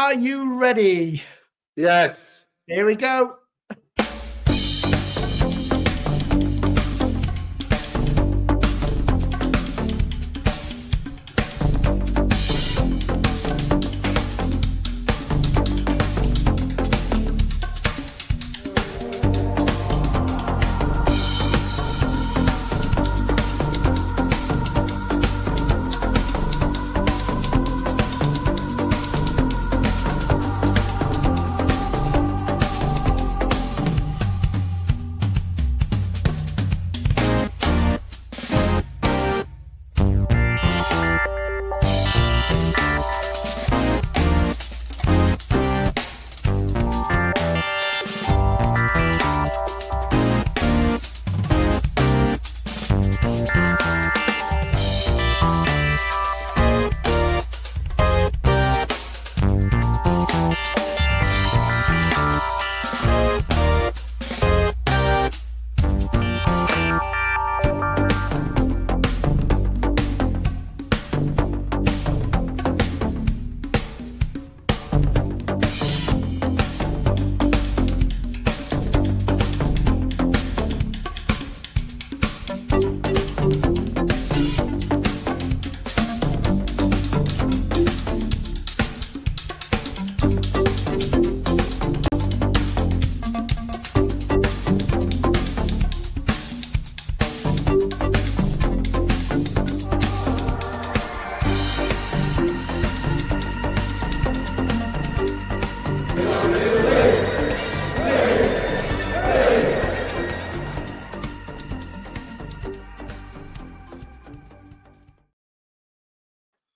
are you ready? Yes. Here we go.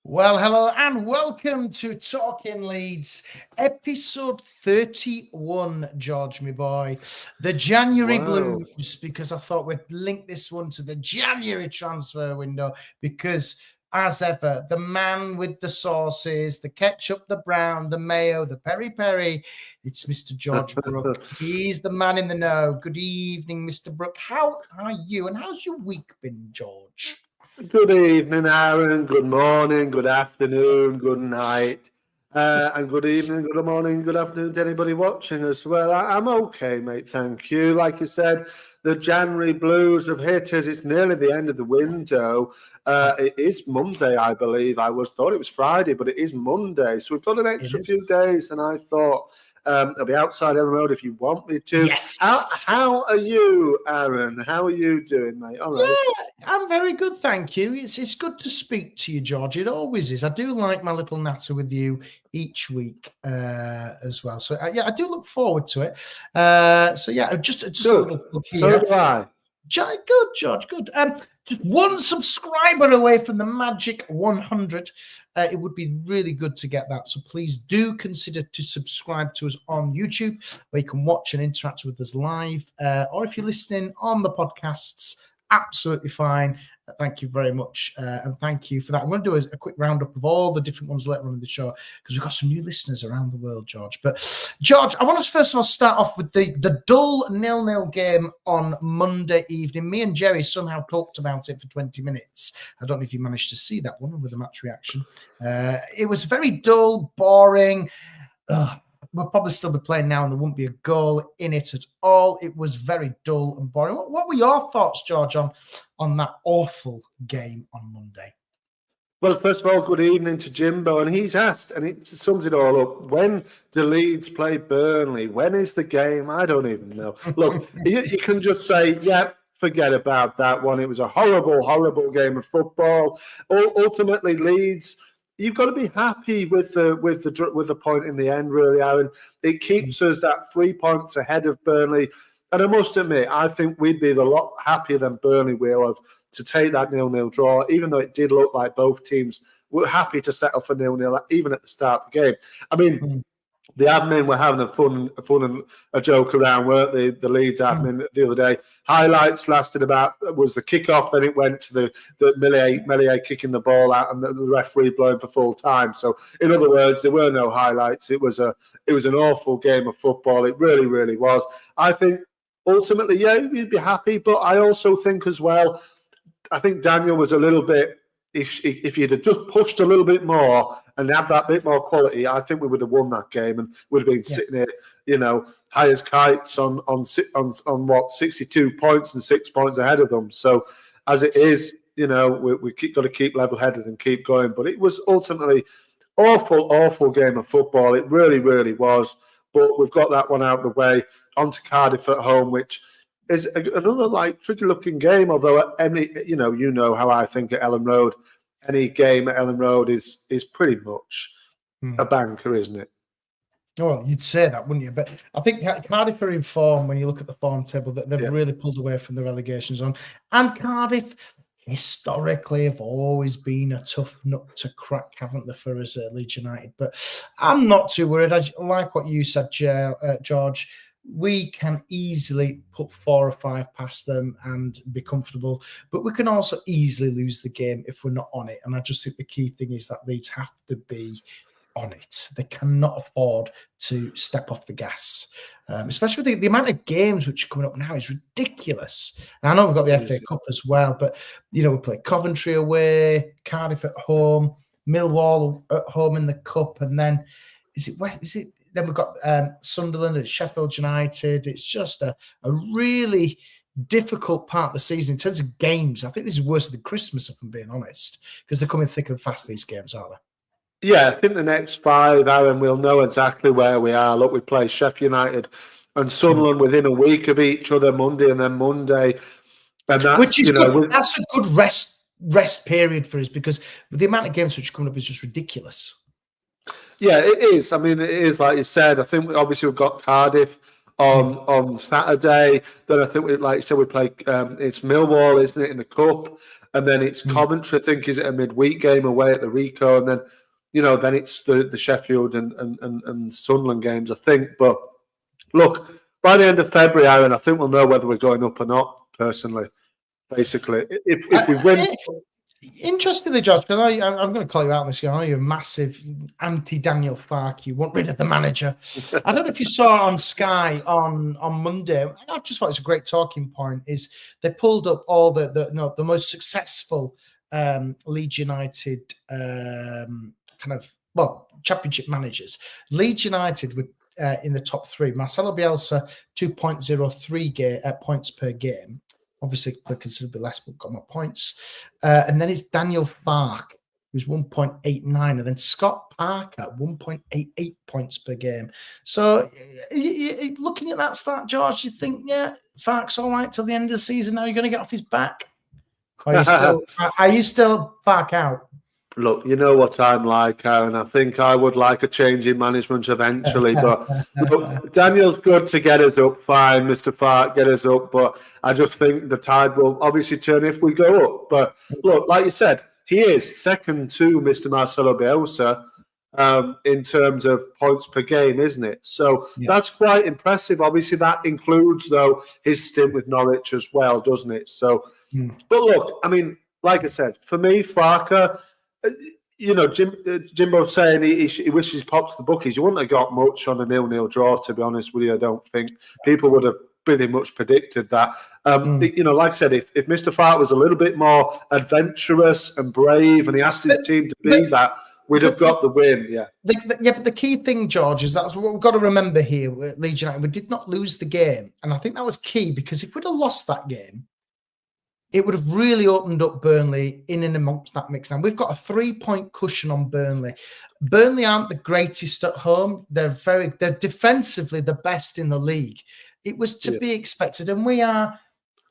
Well, hello and welcome to Talking Leeds, episode 31, George, my boy. The January Blues, because I thought we'd link this one to the January transfer window because, as ever, the man with the sauces, the ketchup, the brown, the mayo, the peri-peri, it's Mr. George Brook. He's the man in the know. Good evening, Mr. Brook. How are you and how's your week been, George? Good evening, Aaron. Good morning, good afternoon, good night. And good evening, good morning, good afternoon to anybody watching as well. I'm okay, mate. Thank you. Like you said, the January Blues have hit us. It's nearly the end of the window. It is Monday, I believe. I thought it was Friday, but it is Monday. So we've got an extra few days, and I thought I'll be outside Elland Road if you want me to. Yes. How are you, Aaron? How are you doing, mate? All right. Yeah, I'm very good, thank you. It's good to speak to you, George. It always is. I do like my little natter with you each week as well. So I do look forward to it. Just a little look here. So do I. Good, George. Good. Just one subscriber away from the magic 100. It would be really good to get that. So please do consider to subscribe to us on YouTube, where you can watch and interact with us live. Or if you're listening on the podcasts, absolutely fine. Thank you very much. And thank you for that. I'm going to do a quick roundup of all the different ones later on in the show because we've got some new listeners around the world, George. But, George, I want to first of all start off with the dull 0-0 game on Monday evening. Me and Jerry somehow talked about it for 20 minutes. I don't know if you managed to see that one with the match reaction. It was very dull, boring. We'll probably still be playing now and there won't be a goal in it at all. It was very dull and boring. What were your thoughts, George, on that awful game on Monday? Well, first of all, good evening to Jimbo. And he's asked, and it sums it all up, when do Leeds play Burnley? When is the game? I don't even know. Look, you can just say, yeah, forget about that one. It was a horrible, horrible game of football. Ultimately, Leeds... You've got to be happy with the point in the end, really, Aaron. It keeps us at 3 points ahead of Burnley. And I must admit, I think we'd be a lot happier than Burnley will have to take that 0-0 draw, even though it did look like both teams were happy to settle for 0-0, even at the start of the game. I mean, the admin were having a fun and a joke around, weren't they? The Leeds admin the other day. Highlights lasted was the kickoff, then it went to the Millier kicking the ball out and the referee blowing for full time. So, in other words, there were no highlights. It was an awful game of football. It really, really was. I think ultimately, yeah, you'd be happy, but I also think as well, I think Daniel was a little bit. If you'd have just pushed a little bit more and have that bit more quality, I think we would have won that game and would have been sitting here, you know, high as kites on what 62 points and 6 points ahead of them. So as it is, you know, we got to keep level-headed and keep going. But it was ultimately awful game of football. It really, really was. But we've got that one out of the way. On to Cardiff at home, which is another like tricky-looking game. Although you know how I think at Elland Road, any game at Elland Road is pretty much a banker, isn't it? Well, you'd say that, wouldn't you? But I think Cardiff are in form when you look at the form table. That they've really pulled away from the relegation zone, and Cardiff historically have always been a tough nut to crack, haven't they, for us at Leeds United? But I'm not too worried. I like what you said, George. We can easily put 4 or 5 past them and be comfortable, but we can also easily lose the game if we're not on it. And I just think the key thing is that Leeds have to be on it. They cannot afford to step off the gas, especially with the amount of games which are coming up now is ridiculous. And I know we've got the FA Cup as well, but you know, we play Coventry away, Cardiff at home, Millwall at home in the Cup, and then then we've got Sunderland and Sheffield United. It's just a really difficult part of the season in terms of games. I think this is worse than Christmas, if I'm being honest, because they're coming thick and fast, these games, aren't they? Yeah, I think the next 5, Aaron, we'll know exactly where we are. Look, we play Sheffield United and Sunderland within a week of each other, Monday and then Monday. And that's, which is good. That's a good rest period for us, because the amount of games which are coming up is just ridiculous. Yeah, it is. I mean, it is, like you said. I think obviously we've got Cardiff on Saturday. Then I think, like you said, we play, it's Millwall, isn't it, in the Cup? And then it's Coventry, I think, is it a midweek game away at the Rico? And then, you know, then it's the Sheffield and Sunderland games, I think. But look, by the end of February, Aaron, I think we'll know whether we're going up or not, personally, basically. If we win... Interestingly, George, because I'm going to call you out on this. I know you're a massive anti-Daniel Farke. You want rid of the manager. I don't know if you saw on Sky on Monday. I just thought it's a great talking point. Is they pulled up all the most successful Leeds United championship managers. Leeds United were in the top 3. Marcelo Bielsa 2.03 points per game. Obviously, considerably less, but got more points. And then it's Daniel Farke, who's 1.89, and then Scott Parker, 1.88 points per game. So, looking at that start, George, you think, Farke's all right till the end of the season. Now you're going to get off his back? Or are you still Farke out? Look, you know what I'm like, Aaron. I think I would like a change in management eventually. But look, Daniel's good to get us up. Fine, Mr. Farke, get us up. But I just think the tide will obviously turn if we go up. But look, like you said, he is second to Mr. Marcelo Bielsa in terms of points per game, isn't it? So that's quite impressive. Obviously, that includes, though, his stint with Norwich as well, doesn't it? So, but look, I mean, like I said, for me, Farke... You know, Jimbo saying he wishes Pops the bookies. You wouldn't have got much on a 0-0 draw, to be honest with you. I don't think people would have pretty much predicted that. You know, like I said, if Mr. Farke was a little bit more adventurous and brave, and he asked his team to be that, we'd have got the win. But the key thing, George, is that's what we've got to remember here with Leeds United. We did not lose the game, and I think that was key, because if we'd have lost that game, it would have really opened up Burnley in and amongst that mix. Now, we've got a 3-point cushion on Burnley. Burnley aren't the greatest at home. They're defensively the best in the league. It was to be expected. And we are,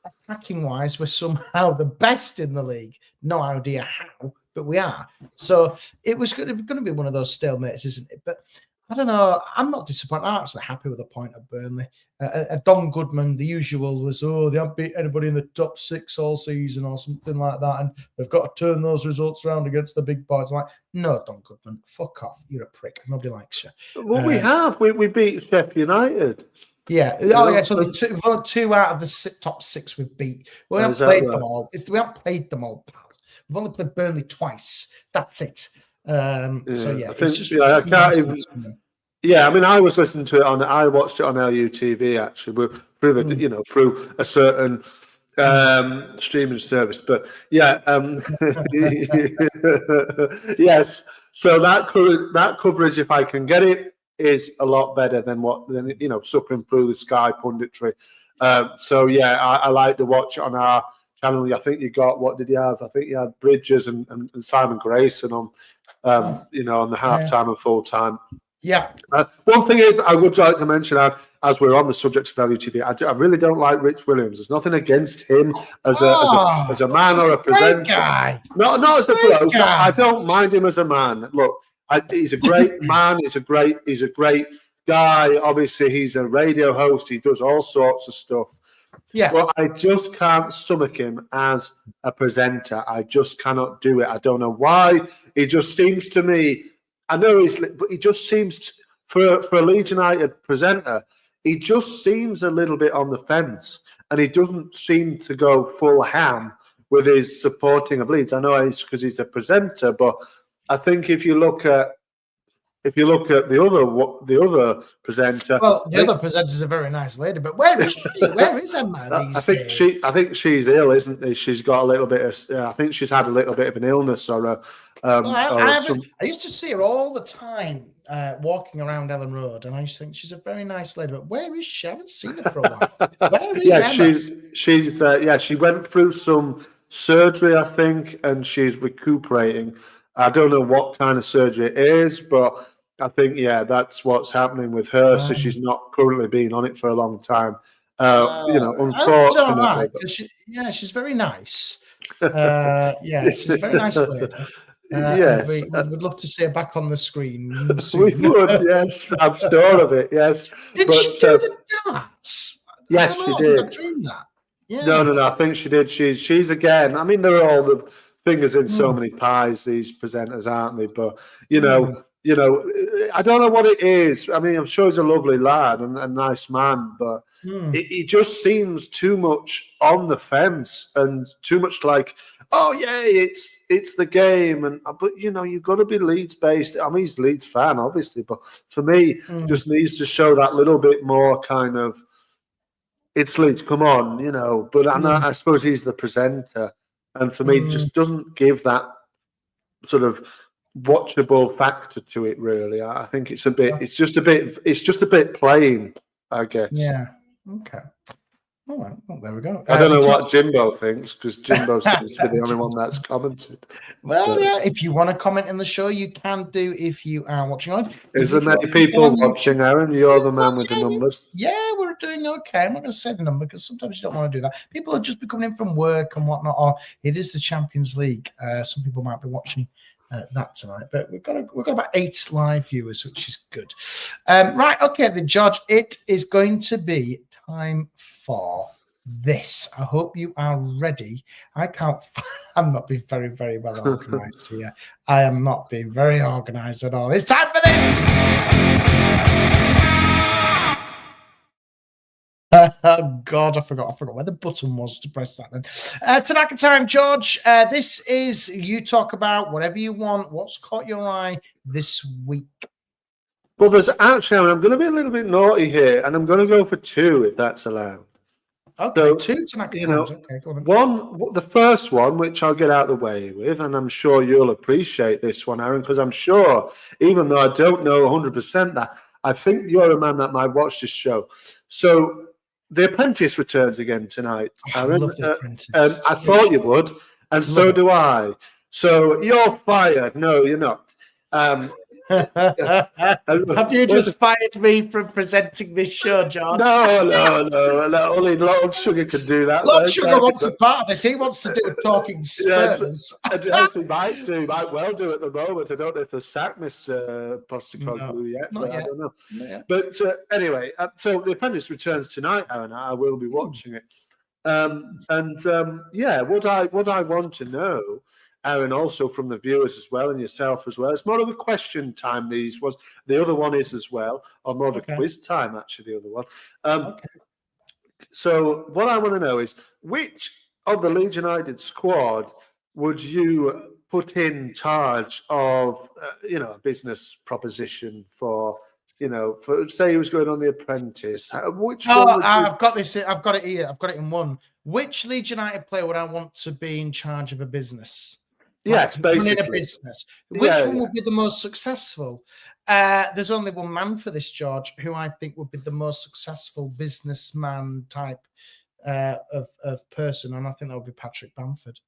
attacking-wise, we're somehow the best in the league. No idea how, but we are. So it was going to be one of those stalemates, isn't it? But I don't know. I'm not disappointed. I'm actually happy with the point at Burnley. Don Goodman, the usual, was, they haven't beat anybody in the top 6 all season or something like that, and they've got to turn those results around against the big boys. I'm like, no, Don Goodman, fuck off. You're a prick. Nobody likes you. Well, we have. We beat Sheffield United. Yeah. So the 2 out of the top 6 we've beat. We haven't played them all. We haven't played them all, pal. We've only played Burnley twice. That's it. So yeah, it's just I can't even. Yeah, I mean, I was listening to it I watched it on LUTV actually, through a certain streaming service. But yeah, yes. So that coverage, if I can get it, is a lot better than suffering through the Sky punditry. So yeah, I like to watch it on our channel. I think you got, what did you have? I think you had Bridges and Simon Grayson on, on the half-time and full-time. Yeah. One thing is, I would like to mention, as we're on the subject of LUTV, I really don't like Rich Williams. There's nothing against him as a man or a presenter. Guy. Not as a bloke. I don't mind him as a man. Look, he's a great man. He's a great guy. Obviously, he's a radio host. He does all sorts of stuff. Yeah. But I just can't stomach him as a presenter. I just cannot do it. I don't know why. He just seems to me, I know but he just seems, for a Leeds United presenter, he just seems a little bit on the fence, and he doesn't seem to go full ham with his supporting of Leeds. I know it's because he's a presenter, but I think if you look at the other presenter, well, the other presenter's a very nice lady, but where is she? Where is Emma these days? I think she's ill, isn't she? She's got a little bit of. I think she's had a little bit of an illness or a. I used to see her all the time walking around Elland Road, and I used to think she's a very nice lady. But where is she? I haven't seen her for a while. Where is Emma? she's she went through some surgery, I think, and she's recuperating. I don't know what kind of surgery it is, but I think, that's what's happening with her. So she's not currently been on it for a long time. Unfortunately. She's very nice. She's a very nice lady. Yes. We would love to see her back on the screen soon. We would, yes. I'm sure of it, yes. Did she do the dance? Yes, she did. I dreamed that. Yeah. No, I think she did. She's again, I mean, they're all the fingers in so many pies, these presenters, aren't they? But I don't know what it is. I mean, I'm sure he's a lovely lad and a nice man, but it just seems too much on the fence and too much like, oh yeah, it's the game, but you've got to be Leeds based. I mean, he's a Leeds fan, obviously, but for me, just needs to show that little bit more kind of, it's Leeds, come on, But I suppose he's the presenter. And for me, it just doesn't give that sort of watchable factor to it. Really, I think it's just a bit plain, I guess. Yeah. Okay. Oh, well, there we go. I don't know what Jimbo thinks, because Jimbo seems to be the only one that's commented. Well, if you want to comment in the show, you can do if you are watching on. Is there many people watching, Aaron? You're the man with the numbers. Yeah, we're doing okay. I'm not going to say the number because sometimes you don't want to do that. People are just be coming in from work and whatnot, or it is the Champions League. Some people might be watching that tonight, but we've got about 8 live viewers, which is good. Right, okay, then, George, it is going to be time for this. I hope you are ready. I'm not being very, very well organized here. I am not being very organized at all. It's time for this. Oh God, I forgot where the button was to press that then. Tanaka time, George. This is, you talk about whatever you want. What's caught your eye this week? Well, there's actually, I'm going to be a little bit naughty here, and I'm going to go for 2, if that's allowed. Okay, so, 2 Tanaka times. Okay, go on. One, the first one, which I'll get out of the way with, and I'm sure you'll appreciate this one, Aaron, because I'm sure, even though I don't know 100% that, I think you're a man that might watch this show. So, The Apprentice returns again tonight, Aaron. I love The Apprentice. I thought you would, and so do I. So, you're fired. No, you're not. Have you just fired me from presenting this show, John? No. Only Lord Sugar can do that. Lord Sugar wants a part of this. He wants to do talking Spurs. Yes, he might well do at the moment. I don't know if they sacked Mr. Postecoglou yet. I don't know. But anyway, so The Apprentice returns tonight, Aaron. I will be watching it. What I want to know, Aaron, also from the viewers as well, and yourself as well. It's more of a question time. The other one is as well, or more of a quiz time, actually, the other one. So what I want to know is, which of the Leeds United squad would you put in charge of, a business proposition for say he was going on The Apprentice, which Oh, one would you... I've got this. I've got it here. I've got it in one. Which Leeds United player would I want to be in charge of a business? Yes, basically. Running a business. Which one would be the most successful? There's only one man for this, George, who I think would be the most successful businessman type of person, and I think that would be Patrick Bamford.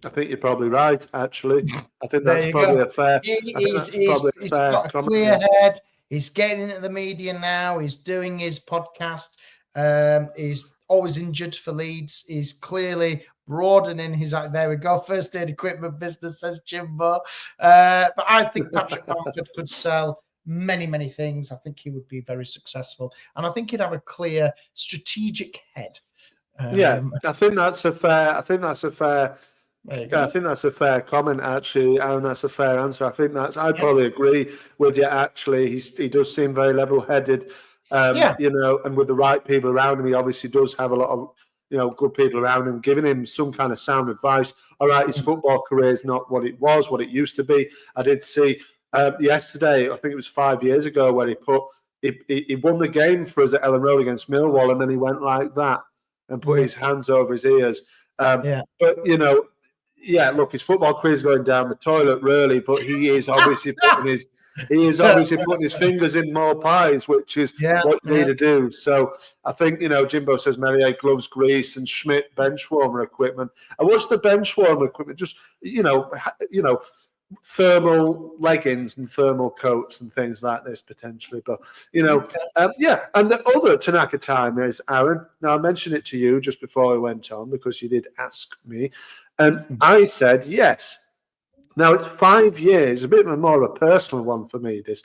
I think you're probably right, actually. I think that's probably a fair... He's got a clear head. He's getting into the media now. He's doing his podcast. He's always injured for Leeds. He's clearly broadening his... There we go. First aid equipment business, says Jimbo. But I think Patrick Bamford could sell many, many things. I think he would be very successful. And I think he'd have a clear strategic head. I think that's a fair... I think that's a fair comment, actually, and that's a fair answer. I think I'd probably agree with you, actually. He does seem very level-headed, and with the right people around him. He obviously does have a lot of, good people around him, giving him some kind of sound advice. All right, his football career is not what it was, what it used to be. I did see yesterday, I think it was 5 years ago, where he won the game for us at Elland Road against Millwall, and then he went like that and put his hands over his ears. But, look, his football career is going down the toilet, really, but he is obviously putting his fingers in more pies, which is what you need to do. So I think, Jimbo says Merier gloves, grease, and Schmidt bench warmer equipment. And what's the bench warmer equipment? Just, thermal leggings and thermal coats and things like this, potentially. But, and the other Tanaka time is, Arron, now I mentioned it to you just before I went on because you did ask me, and I said yes. Now, it's 5 years, a bit more of a personal one for me, this.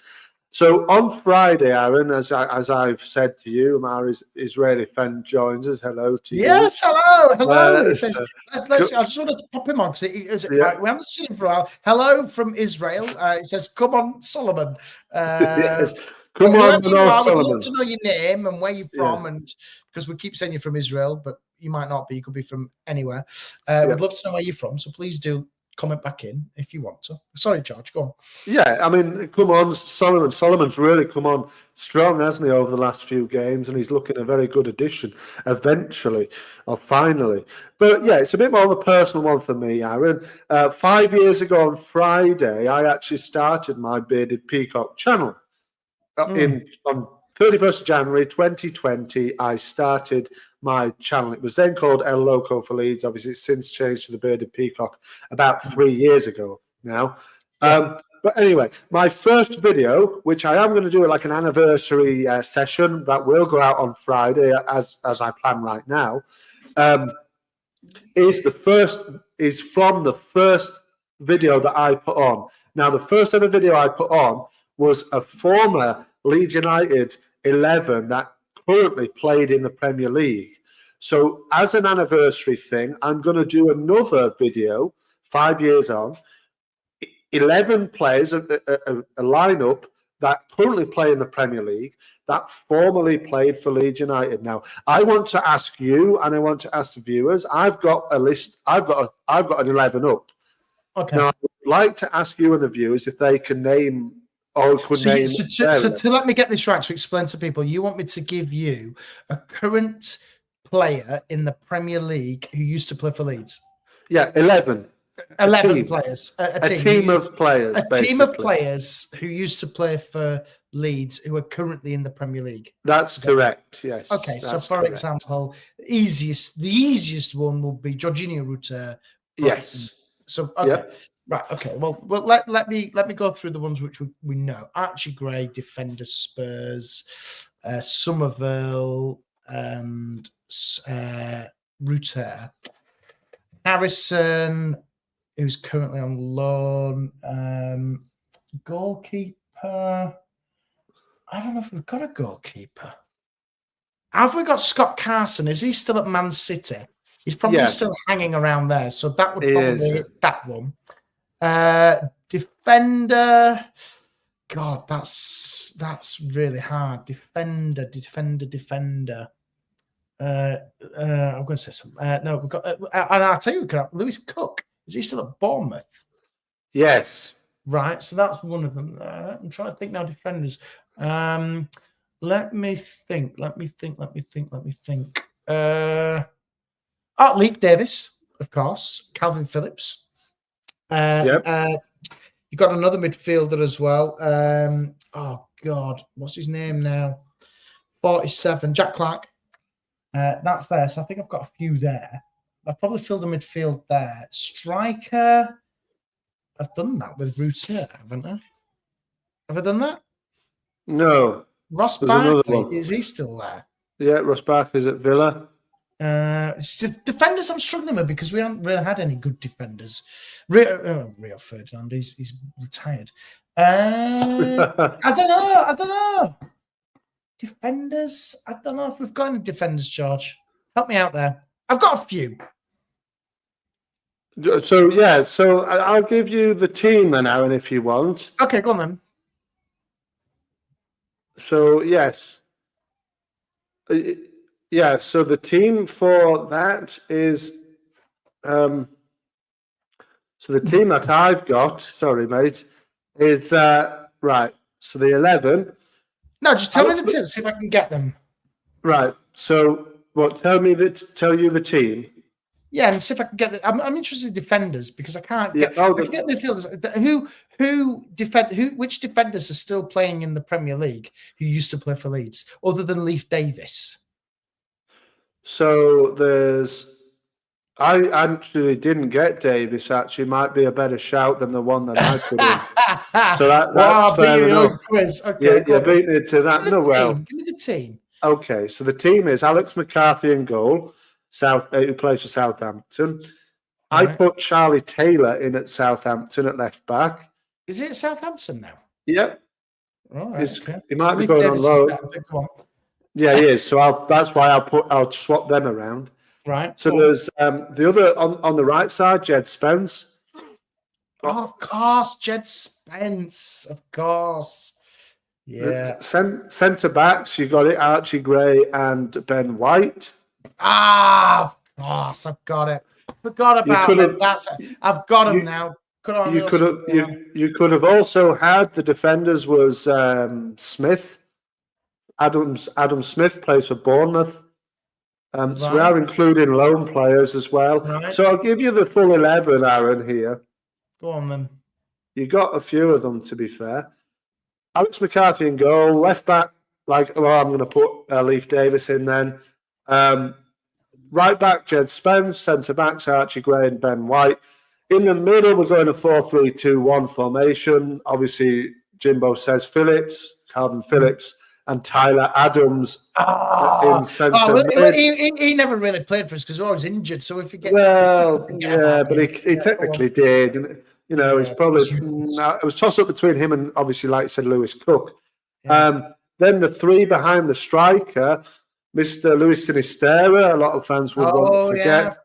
So on Friday, Arron, as I've said to you, my Israeli friend joins us. Hello to you. Yes, hello. I just wanted to pop him on because we haven't seen him for a while. Hello from Israel. It says, "Come on, Solomon." Yes. Come on, Solomon. I would love to know your name and where you're from, and because we keep saying you're from Israel, but you might not be. You could be from anywhere. We'd love to know where you're from, so please do comment back in if you want to. Sorry, George, go on. Yeah, I mean, come on, Solomon. Solomon's really come on strong, hasn't he, over the last few games, and he's looking a very good addition eventually, or finally. But yeah, it's a bit more of a personal one for me, Arron. 5 years ago on Friday, I actually started my Bearded Peacock channel. On 31st January 2020, I started my channel. It was then called El Loco for Leeds. Obviously, it's since changed to the Bearded Peacock about 3 years ago now. But anyway, my first video, which I am going to do like an anniversary session that will go out on Friday, as I plan right now, is from the first video that I put on. Now, the first ever video I put on was a former Leeds United 11 that currently played in the Premier League. So as an anniversary thing, I'm going to do another video 5 years on, 11 players, a lineup that currently play in the Premier League that formerly played for Leeds United. Now, I want to ask you, and I want to ask the viewers, I've got a list, I've got an 11 up. Okay. Now, I would like to ask you and the viewers if they can name... So to let me get this right, to explain to people, you want me to give you a current player in the Premier League who used to play for Leeds? Yeah, 11. 11 players. A team of players. A team of players who used to play for Leeds who are currently in the Premier League. That's correct, yes. Okay, so for example, the easiest one will be Jorginho Rutter. Yes. So, okay. Yep. Right, okay. Well, let me go through the ones which we know. Archie Gray, defender, Spurs, Somerville, and Rutter. Harrison, who's currently on loan. Goalkeeper. I don't know if we've got a goalkeeper. Have we got Scott Carson? Is he still at Man City? He's probably still hanging around there. So that would probably hit that one. Defender, God, that's really hard. Defender. I'm going to say something. No, we've got, and I'll tell you, Lewis Cook. Is he still at Bournemouth? Yes. Right, so that's one of them. I'm trying to think now. Defenders. Let me think. Leaf Davis, of course. Calvin Phillips. You got another midfielder as well. Oh God, what's his name now? 47, Jack Clark. That's there. So I think I've got a few there. I've probably filled a midfield there. Striker. I've done that with Router, haven't I? Have I done that? No. Ross Barkley, is he still there? Yeah, Ross Barkley's at Villa. Defenders I'm struggling with because we haven't really had any good defenders. Rio Ferdinand, he's retired. I don't know. Defenders, I don't know if we've got any defenders, George. Help me out there. I've got a few. So I'll give you the team then, Aaron, if you want. Okay, go on then. So, yes. Yeah, so the team for that is... so the team that I've got, sorry, mate, is... right, so the 11... No, just tell me the team, see if I can get them. Right, so tell you the team? Yeah, and see if I can get them. I'm interested in defenders because I can't get... I can get midfielders. Which defenders are still playing in the Premier League who used to play for Leeds, other than Leif Davis? So there's... I actually didn't get Davis. Actually, might be a better shout than the one that I put in. So that's fair enough. Quiz. Okay, you beat me to that. Give me the team. Okay, so the team is Alex McCarthy in goal, who plays for Southampton. Right. I put Charlie Taylor in at Southampton at left back. Is it Southampton now? Yep. All right. Okay. He might be going on loan. Yeah, he is. So that's why I'll swap them around. Right. So there's the other on the right side, Jed Spence. Oh, of course, Jed Spence. Of course. Yeah. Centre backs, you got it, Archie Gray and Ben White. Of course, I've got it. Forgot about it. I've got them now. You could have also had the defenders was Smith. Adam Smith plays for Bournemouth. So we are including loan players as well. Right. So I'll give you the full 11, Aaron, here. Go on, then. You got a few of them, to be fair. Alex McCarthy in goal. Left back, I'm going to put Leif Davis in then. Right back, Jed Spence. Centre backs, Archie Gray and Ben White. In the middle, we're going to 4-3-2-1 formation. Obviously, Jimbo says Calvin Phillips. And Tyler Adams in centre mid. He never really played for us because we're always injured. So if you get but he technically did. And, it's probably it was toss up between him and obviously, like I said, Lewis Cook. Yeah. Then the three behind the striker, Mr. Luis Sinistera. A lot of fans would want to forget.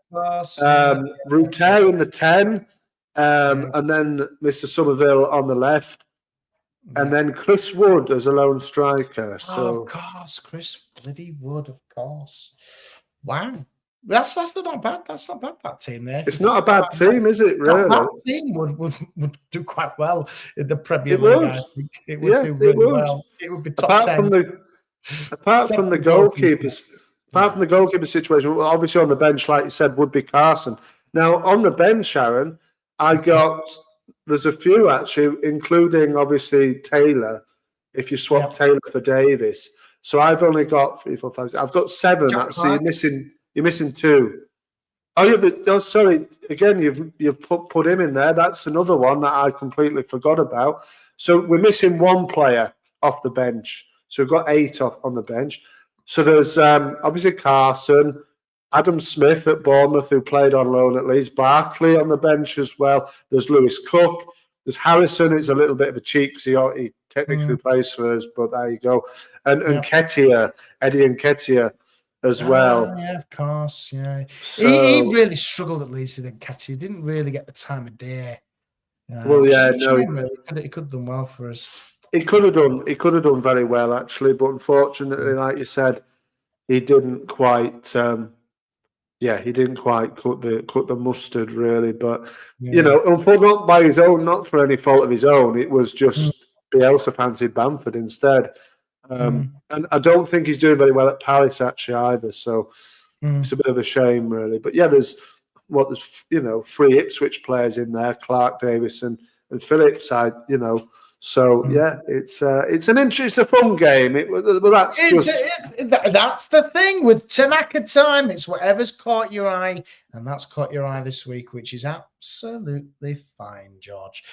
Router in the 10, and then Mr. Somerville on the left. And then Chris Wood as a lone striker. So of course, Chris bloody Wood, of course. Wow. That's not bad. That's not bad, that team there. It's not a bad team, is it, really? That team would do quite well in the Premier League. I think. It would do really well. It would be top 10. Apart from the goalkeeper situation, obviously on the bench, like you said, would be Carson. Now, on the bench, Aaron, there's a few actually, including obviously Taylor. If you swap Taylor for Davis, so I've only got 3, 4, 5, 6. I've got 7. Actually, you're missing 2. Sorry. Again, you've put him in there. That's another one that I completely forgot about. So we're missing 1 player off the bench. So we've got 8 on the bench. So there's obviously Carson. Adam Smith at Bournemouth, who played on loan at Leeds. Barkley on the bench as well. There's Lewis Cook. There's Harrison. It's a little bit of a cheat because he technically plays for us, but there you go. And Nketiah, Eddie Nketiah as well. Yeah, of course. Yeah, so, he really struggled at Leeds in Nketiah. He didn't really get the time of day. He could have done well for us. He could have done very well actually, but unfortunately, like you said, he didn't quite. Yeah, he didn't quite cut the mustard really, but not by his own, not for any fault of his own. It was just Bielsa fancied Bamford instead, and I don't think he's doing very well at Palace actually either. So it's a bit of a shame really. But yeah, there's 3 Ipswich players in there: Clark, Davis, and Phillips. So yeah, it's a fun game. That's the thing with Tanaka time. It's whatever's caught your eye, and that's caught your eye this week, which is absolutely fine, George.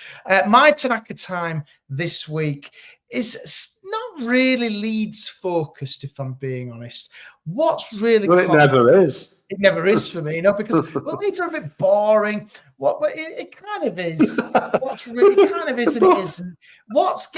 My Tanaka time this week is not really Leeds focused, if I'm being honest. What's really it never is. It never is for me, because Leeds are a bit boring. It kind of is. It kind of is and it isn't. What's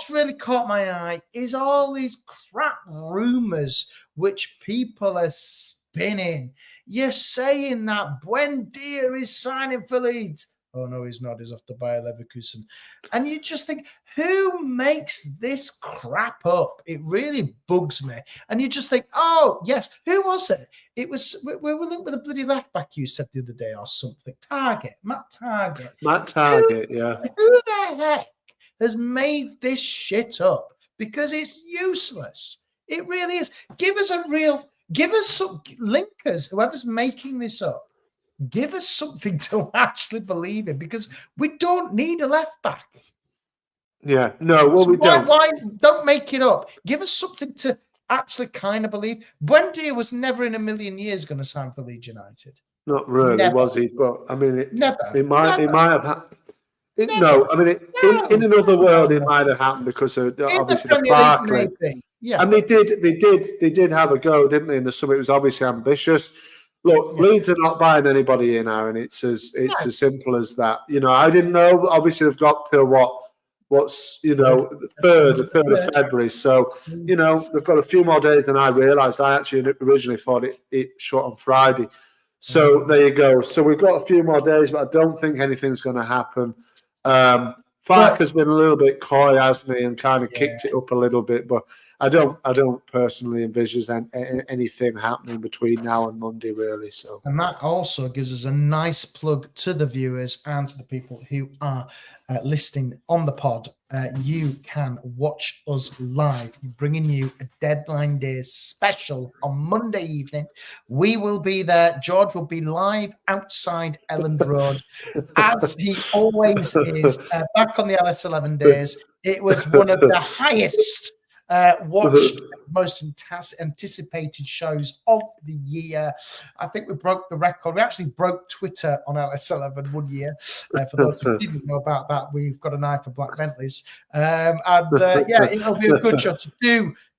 really caught my eye is all these crap rumours which people are spinning. You're saying that Buendia is signing for Leeds. Oh, no, he's not. He's off to Bayer Leverkusen. And you just think, who makes this crap up? It really bugs me. And you just think, oh, yes, who was it? It was, we were linked with a bloody left back you said the other day or something. Matt Target. Yeah. Who the heck has made this shit up? Because it's useless. It really is. Give us some linkers, whoever's making this up. Give us something to actually believe in, because we don't need a left back. Yeah, no, well, we don't. Why don't make it up? Give us something to actually kind of believe. Buendia was never in a million years going to sign for Leeds United. Not really, never. Was he? But I mean, it might have happened. In another world, it might have happened because of obviously the Barclay. Yeah, and they did have a go, didn't they? In the summer, it was obviously ambitious. Look, Leeds are not buying anybody in, Aaron. It's as simple as that. I didn't know. Obviously, they've got to what's the 3rd of February. So they've got a few more days than I realised. I actually originally thought it shut on Friday. So there you go. So we've got a few more days, but I don't think anything's going to happen. Fark has been a little bit coy, hasn't he, and kind of kicked it up a little bit, but I don't personally envisage anything happening between now and Monday, really. So, and that also gives us a nice plug to the viewers and to the people who are listening on the pod. You can watch us live, bringing you a Deadline Day special on Monday evening. We will be there. George will be live outside Elland Road, as he always is, back on the LS11 days. It was one of the highest watched, most anticipated shows of the year. I think we broke the record. We actually broke Twitter on LS11 one year. For those who didn't know about that, we've got an eye for Black Bentleys. It'll be a good show. So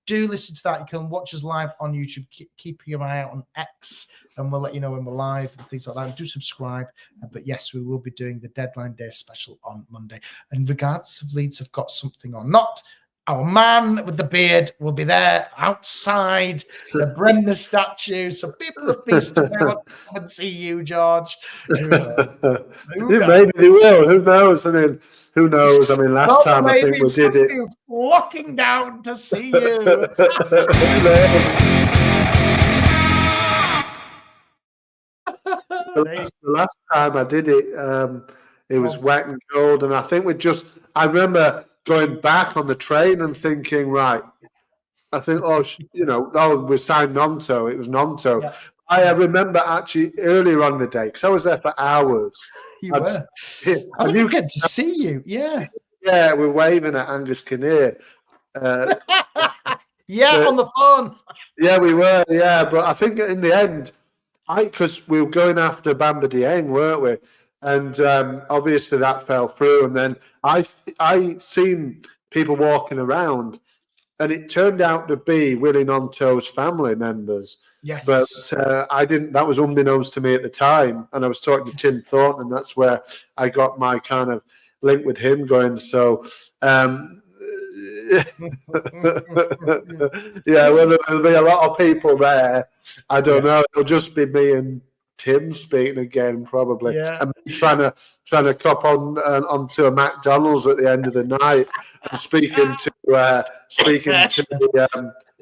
do listen to that. You can watch us live on YouTube. Keep your eye out on X, and we'll let you know when we're live and things like that. And do subscribe. But yes, we will be doing the Deadline Day special on Monday. And regardless of Leeds have got something or not, our man with the beard will be there outside the Brenda statue. So people will be still there to come and see you, George. Maybe they will. Who knows? Who knows? Last time I think we did it. Flocking down to see you. The last time I did it, it was wet and cold, and I think I remember going back on the train and thinking, right, I think, we signed Nonto. It was Nonto. Yeah. I remember actually earlier on in the day, because I was there for hours. You were. I didn't get to see you. Yeah. Yeah, we're waving at Angus Kinnear. On the phone. Yeah, we were. Yeah, but I think in the end, because we were going after Bamba Dieng, weren't we? And obviously that fell through. And then I seen people walking around, and it turned out to be Willie Nonto's family members. Yes. But I didn't. That was unbeknownst to me at the time. And I was talking to Tim Thornton, and that's where I got my kind of link with him going. So, there'll be a lot of people there. I don't know. It'll just be me and Tim speaking again, probably, and trying to cop onto a McDonald's at the end of the night and speaking to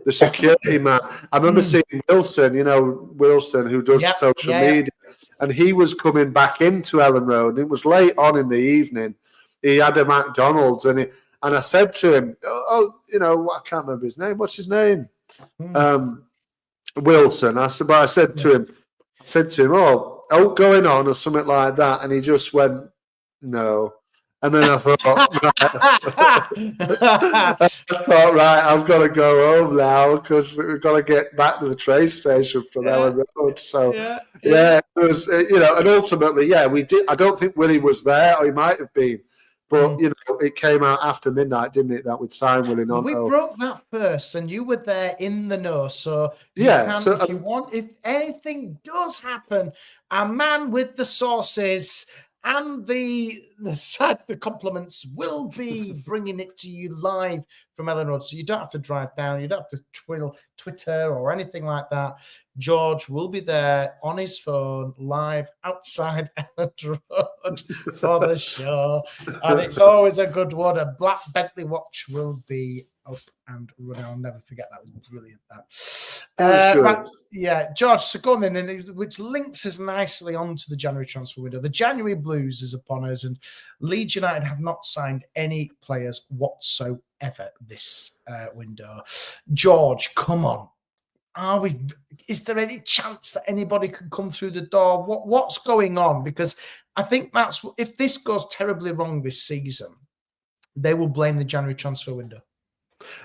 the security man. I remember seeing Wilson, who does social media, and he was coming back into Elland Road. It was late on in the evening. He had a McDonald's, and I said to him, I can't remember his name. What's his name? Wilson. I said to him, going on or something like that, and he just went, no. And then I thought, right, I've got to go home now because we've got to get back to the train station from Elland Road. So, it was, and ultimately, we did. I don't think Willie was there, or he might have been, but it came out after midnight, didn't it? That we'd sign Willie Gnonto. We broke that first, and you were there in the know. So if anything does happen, a man with the sauces and the compliments will be bringing it to you live from Elland Road. So you don't have to drive down. You don't have to Twitter or anything like that. George will be there on his phone live outside Elland Road for the show. And it's always a good one. A black Bentley watch will be up and running. I'll never forget that. It was brilliant. George, so go on then, which links us nicely onto the January transfer window. The January blues is upon us, and Leeds United have not signed any players whatsoever this window. George, come on. Is there any chance that anybody could come through the door? What's going on? Because I think if this goes terribly wrong this season, they will blame the January transfer window.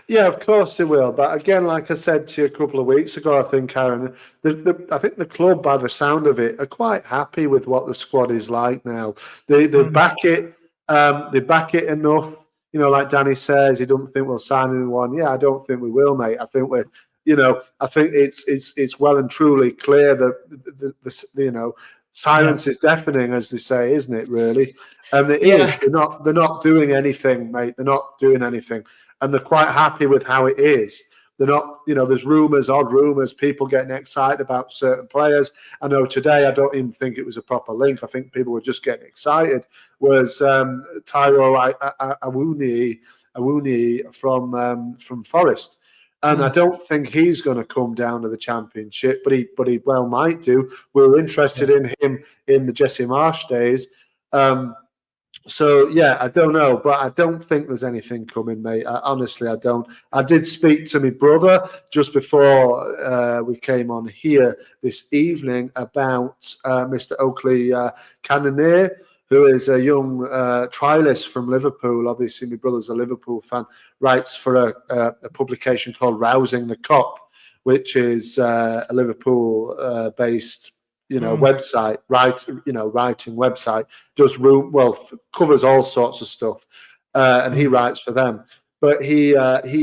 Yeah, of course they will. But again, like I said to you a couple of weeks ago, I think, Arron, I think the club, by the sound of it, are quite happy with what the squad is like now. They back it. They back it enough. Like Danny says, he doesn't think we'll sign anyone. Yeah, I don't think we will, mate. I think we're. I think it's well and truly clear that the silence is deafening, as they say, isn't it? Really, and it is. They're not doing anything, mate. They're not doing anything. And they're quite happy with how it is. They're not, there's odd rumours, people getting excited about certain players. I know today I don't even think it was a proper link. I think people were just getting excited. Whereas Tyrone Awuni from Forest. And I don't think he's going to come down to the Championship, but he well might do. We were interested in him in the Jesse Marsh days. So, I don't know, but I don't think there's anything coming, mate. Honestly, I don't. I did speak to my brother just before we came on here this evening about Mr. Oakley Cannonier, who is a young trialist from Liverpool. Obviously, my brother's a Liverpool fan, writes for a publication called Rousing the Cop, which is a Liverpool-based website, writing website, covers all sorts of stuff, and he writes for them. But he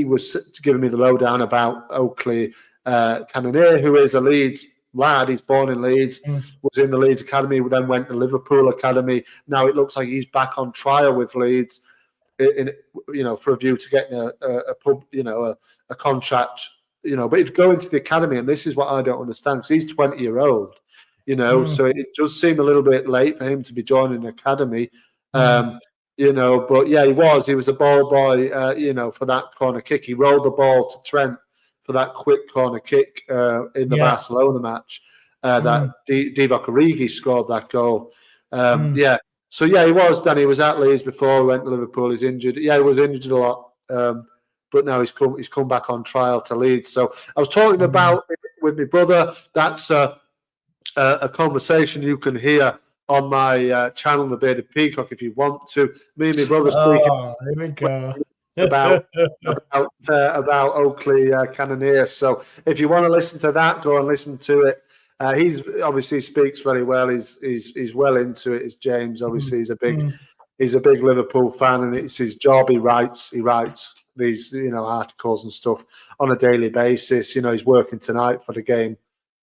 was giving me the lowdown about Oakley Cannonier, who is a Leeds lad. He's born in Leeds, was in the Leeds Academy, then went to Liverpool Academy. Now it looks like he's back on trial with Leeds, for a view to getting a contract, but he'd go into the academy, and this is what I don't understand, because he's 20-year-old. So it does seem a little bit late for him to be joining the academy. But he was a ball boy, for that corner kick. He rolled the ball to Trent for that quick corner kick in the Barcelona match. That Divock Origi scored that goal. So he was, Danny. He was at Leeds before he went to Liverpool. He's injured. He was injured a lot. But now he's come back on trial to Leeds. So I was talking about it with my brother. That's a conversation you can hear on my channel, The Bearded Peacock, if you want to. Me and my brother speaking here we go. about Oakley Cannonier. So if you want to listen to that, go and listen to it. He's obviously speaks very well. He's well into it. Is James? Obviously, he's a big Liverpool fan, and it's his job. He writes these articles and stuff on a daily basis. He's working tonight for the game.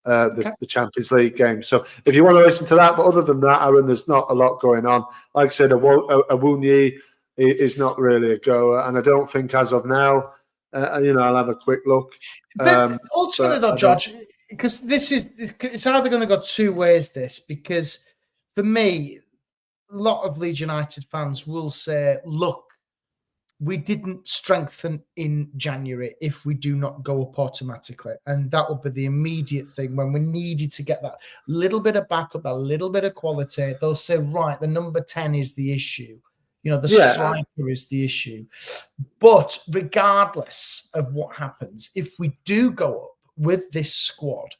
The Champions League game. So if you want to listen to that, but other than that, Arron, there's not a lot going on. Like I said, Awuni is not really a goer, and I don't think as of now, I'll have a quick look. But ultimately, though, George, because it's either going to go two ways. Because for me, a lot of Leeds United fans will say, "Look, we didn't strengthen in January if we do not go up automatically. And that would be the immediate thing when we needed to get that little bit of backup, that little bit of quality. They'll say, right, the number 10 is the issue. The striker is the issue. But regardless of what happens, if we do go up with this squad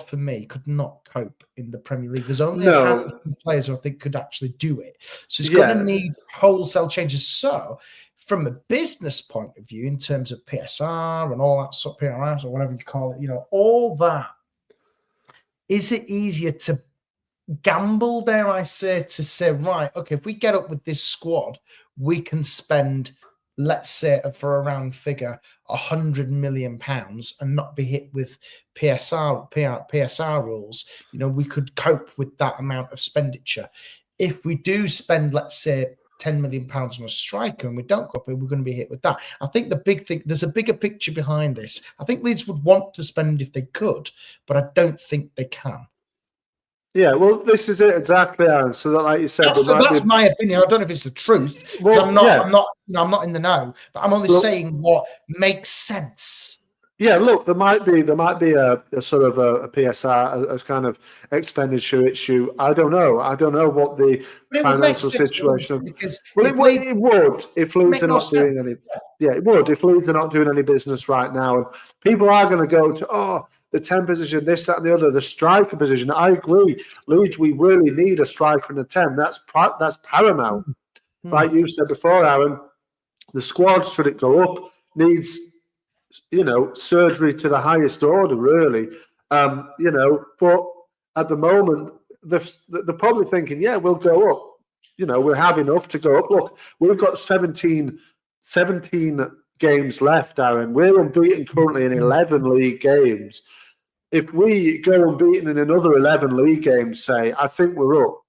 for me could not cope in the Premier League. There's only a handful of players who I think could actually do it. So it's going to need wholesale changes. So from a business point of view, in terms of PSR and all that sort of PRS or whatever you call it, all that, is it easier to gamble, dare I say, to say, right, okay, if we get up with this squad, we can spend, let's say, for a round figure, £100 million and not be hit with PSR rules. We could cope with that amount of expenditure. If we do spend, let's say, £10 million on a striker and we don't go up, we're going to be hit with that. I think the big thing, there's a bigger picture behind this. I think Leeds would want to spend if they could, but I don't think they can. Yeah, well, this is it exactly, Aaron. So that, like you said, that's my opinion. I don't know if it's the truth. Well, I'm not in the know, but I'm only saying what makes sense. Yeah, look, there might be a sort of a PSR as kind of expenditure issue. I don't know what the financial situation. Because it would if Leeds are not doing any. Yeah, it would if Leeds are not doing any business right now, and people are going to go to the 10 position, this, that, and the other, the striker position. I agree, Leeds, we really need a striker in the 10. That's paramount. Like you said before, Aaron, the squad, should it go up, needs surgery to the highest order, really. But at the moment, they're probably thinking, yeah, we'll go up. We'll have enough to go up. Look, we've got 17 games left, Aaron. We're unbeaten currently in 11 league games. If we go unbeaten in another 11 league games, say, I think we're up.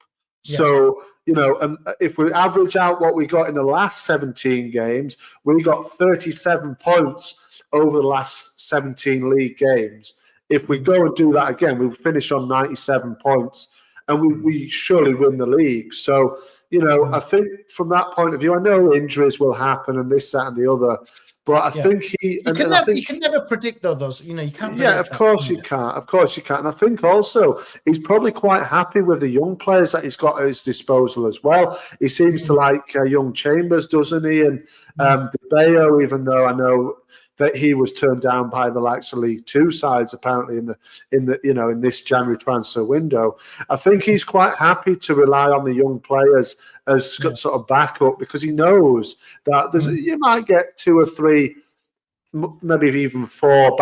Yeah. So, and if we average out what we got in the last 17 games, we got 37 points over the last 17 league games. If we go and do that again, we'll finish on 97 points and we surely win the league. So, I think from that point of view, I know injuries will happen and this, that, and the other. But I think you can never predict those. You can't. Yeah, of course you can't. Of course you can't. And I think also he's probably quite happy with the young players that he's got at his disposal as well. He seems to like young Chambers, doesn't he? And De Bayo, even though I know that he was turned down by the likes of League Two sides apparently in this January transfer window. I think he's quite happy to rely on the young players as sort of backup because he knows that you might get 2 or 3, maybe even 4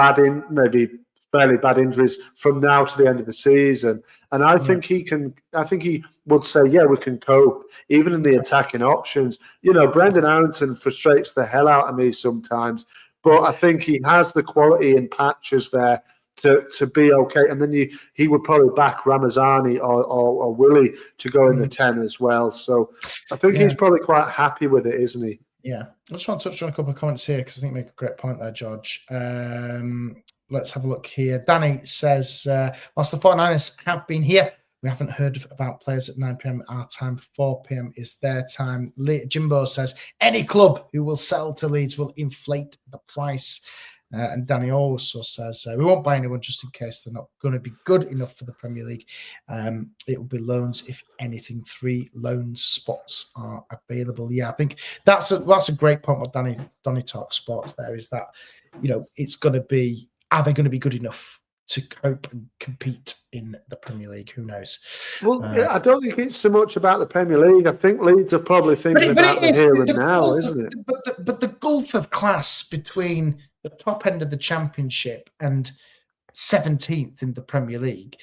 maybe fairly bad injuries from now to the end of the season. And I think he would say, yeah, we can cope, even in the attacking options. Brendan Aronson frustrates the hell out of me sometimes. But I think he has the quality in patches there to be okay. And then he would probably back Ramazani or Willie to go in the 10 as well. So I think he's probably quite happy with it, isn't he? Yeah. I just want to touch on a couple of comments here because I think you make a great point there, George. Let's have a look here. Danny says, whilst the 49ers have been here, we haven't heard about players at 9 p.m. our time. 4 p.m. is their time. Jimbo says, any club who will sell to Leeds will inflate the price. And Danny also says, we won't buy anyone just in case they're not going to be good enough for the Premier League. It will be loans, if anything. 3 loan spots are available. Yeah, I think that's a great point what Donny talks sports there is that, it's going to be, are they going to be good enough to cope and compete in the Premier League? Who knows? Well, I don't think it's so much about the Premier League. I think Leeds are probably thinking about the here and now, isn't it? But the gulf of class between the top end of the Championship and 17th in the Premier League,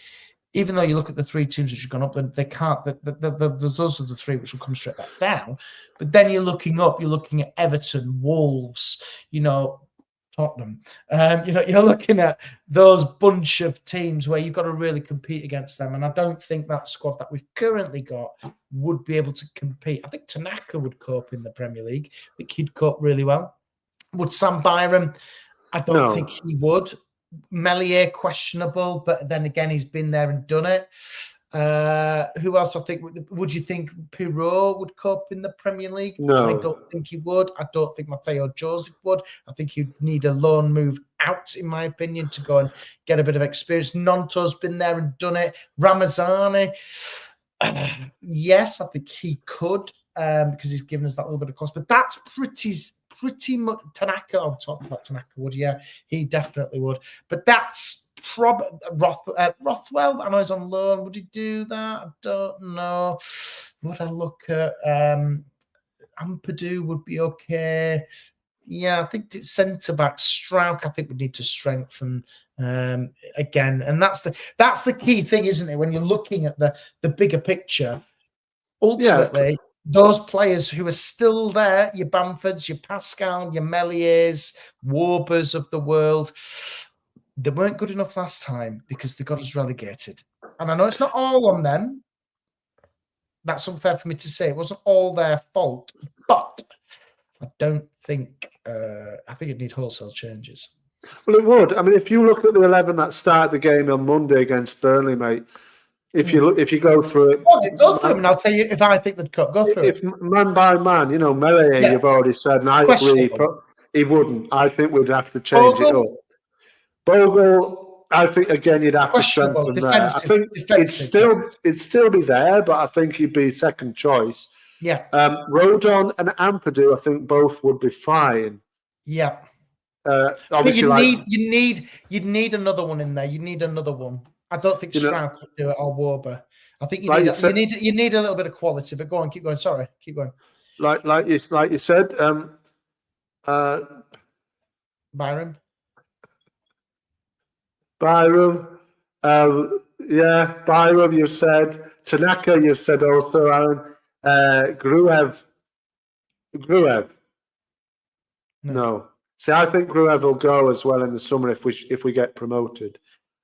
even though you look at the 3 teams which have gone up, they can't. Those are the 3 which will come straight back down. But then you're looking up. You're looking at Everton, Wolves, Tottenham. You're looking at those bunch of teams where you've got to really compete against them. And I don't think that squad that we've currently got would be able to compete. I think Tanaka would cope in the Premier League. I think he'd cope really well. Would Sam Byram? I don't think he would. Melier, questionable. But then again, he's been there and done it. Who else? I think would you think Pirot would cope in the Premier League? No. I don't think he would. I don't think Matteo Joseph would. I think he'd need a loan move out, in my opinion, to go and get a bit of experience. Nonto's been there and done it. Ramazani, yes, I think he could because he's given us that little bit of cost. But that's pretty much Tanaka. I'll talk about Tanaka. Would he definitely would. But that's Rothwell. I know he's on loan. Would he do that? I don't know. Would I look at Ampadu? Would be okay. Yeah, I think it's centre back. Strauch, I think we need to strengthen again, and that's the key thing, isn't it? When you're looking at the bigger picture, ultimately, those players who are still there, your Bamfords, your Pascal, your Meliers, Warbers of the world, they weren't good enough last time because they got us relegated. And I know it's not all on them. That's unfair for me to say. It wasn't all their fault, but I don't think. I think it'd need wholesale changes. Well, it would. I mean, if you look at the 11 that started the game on Monday against Burnley, mate. If you go through it, go through them, and I'll tell you if I think they'd cut. Go through if man by man, Melier, you've already said, and I agree, he wouldn't. I think we'd have to change it up. Bogle, I think again you'd have to strengthen there. I think it'd still be there, but I think he'd be second choice. Yeah. Rodon and Ampadu, I think both would be fine. Yeah. Obviously, you'd need another one in there. You need another one. I don't think Strauch would do it or Warber. I think you need a little bit of quality. But go on, keep going. Sorry, keep going. Like you said, Byram. Byram, you said. Tanaka, you said also, Aaron. Gruev. No. See, I think Gruev will go as well in the summer if we get promoted.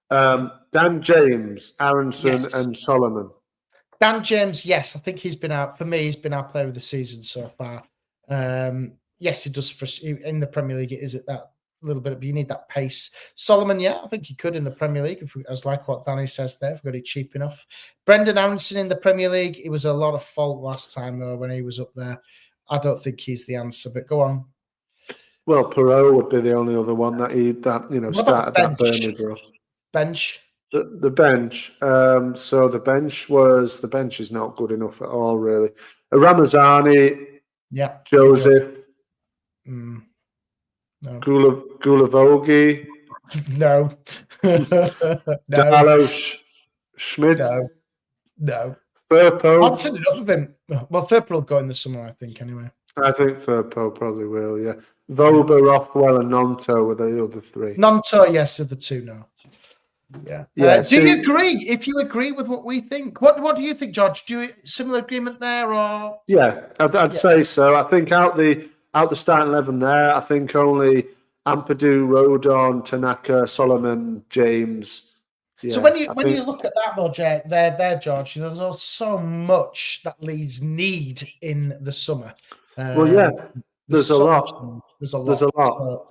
Dan James, Aronson, and Solomon. Dan James, yes, I think he's been out. For me, he's been our player of the season so far. Yes, he does. In the Premier League, it is at that little bit, but you need that pace. Solomon, yeah, I think he could in the Premier League, as like what Danny says there, if we got it cheap enough. Brendan Aronson in the Premier League, it was a lot of fault last time, though, when he was up there. I don't think he's the answer, but go on. Well, Perot would be the only other one that started that Burnley draw. Bench. The bench. So the bench is not good enough at all, really. Ramazani, Joseph, no. Gulavogi, no. Dalos, Schmidt, no. Firpo. I'd send it up a bit. Well, Firpo will go in the summer, I think, anyway. I think Firpo probably will, yeah. Voba, Rothwell, and Nonto were the other three. Nonto, yes, are the two now. Yeah. Do you agree? If you agree with what we think, what do you think, George? Do you similar agreement there, or? Yeah, I'd say so. I think out the starting 11 there, I think only Ampadu, Rodon, Tanaka, Solomon, James. Yeah, so when you look at that though, there, George, there's also so much that Leeds need in the summer. There's a lot. There's a lot.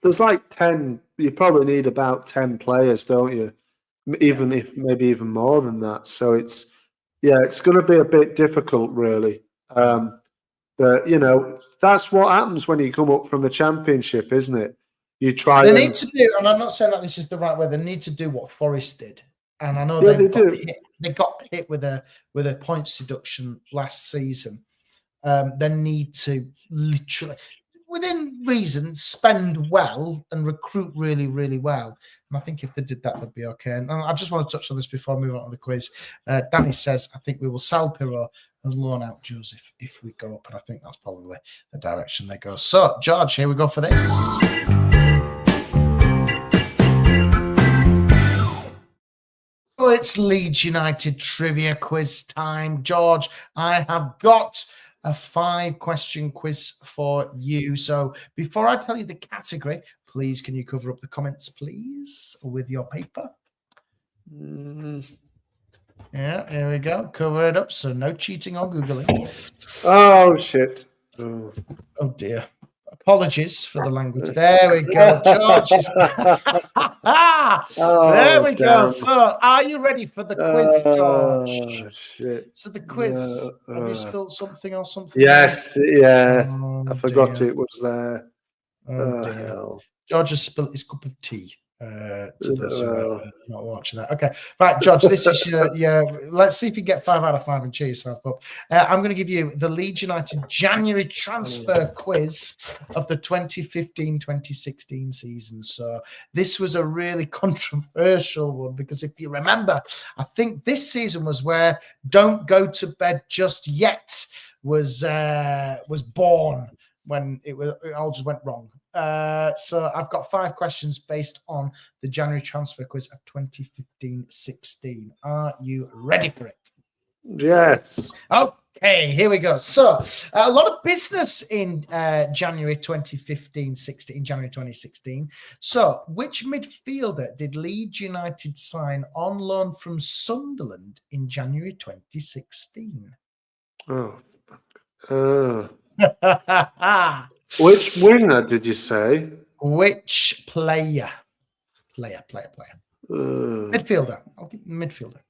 There's like 10. You probably need about 10 players, don't you? Maybe even more than that. So it's going to be a bit difficult, really. But that's what happens when you come up from the Championship, isn't it? You try. They need to do, and I'm not saying that this is the right way. They need to do what Forest did, and I know they got hit with a points deduction last season. They need to literally, within reason, spend well and recruit really, really well. And I think if they did that, they'd be okay. And I just want to touch on this before I move on to the quiz. Danny says, I think we will sell Pirot and loan out Joseph if we go up. And I think that's probably the direction they go. So, George, here we go for this. Oh, it's Leeds United trivia quiz time. George, I have got a 5-question quiz for you. So before I tell you the category, please, can you cover up the comments, please, with your paper? Yeah, here we go. Cover it up. So no cheating or Googling. Oh, shit. Oh dear. Apologies for the language. There we go. George is... There we go. So, are you ready for the quiz, George? Shit. So the quiz. Have you spilled something or something? Yes, yeah. Oh, I forgot dear. it was there. Oh, dear. Hell. George has spilled his cup of tea. To those who are not watching that. Okay. Right, George, this is your let's see if you get 5 out of 5 and cheer yourself up. I'm going to give you the Leeds United January transfer quiz of the 2015-2016 season. So this was a really controversial one because if you remember, I think this season was where Don't Go to Bed Just Yet was born, when it all just went wrong. So I've got 5 questions based on the January transfer quiz of 2015-16. Are you ready for it? Yes. Okay, here we go. So a lot of business in January 2015-16, January 2016. So which midfielder did Leeds United sign on loan from Sunderland in January 2016? Which winger did you say? Which player? Midfielder. Midfielder.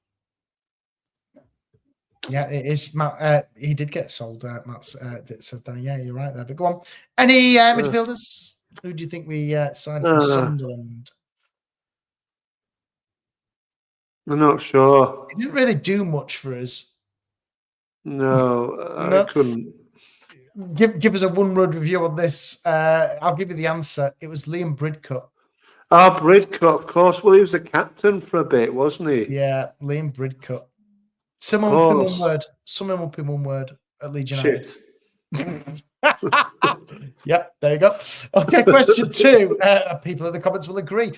Yeah, it is. Matt, he did get sold. Matt said that. Yeah, you're right there. But go on. Any midfielders? Who do you think we signed from Sunderland? I'm not sure. He didn't really do much for us. No, I couldn't. Give us a one-word review on this. I'll give you the answer. It was Liam Bridcut. Oh, Bridcut, of course. Well, he was a captain for a bit, wasn't he? Yeah, Liam Bridcut. Sum up in one word. Sum him up in one word at Leeds United. Shit. Yep, there you go. Okay, question 2. People in the comments will agree.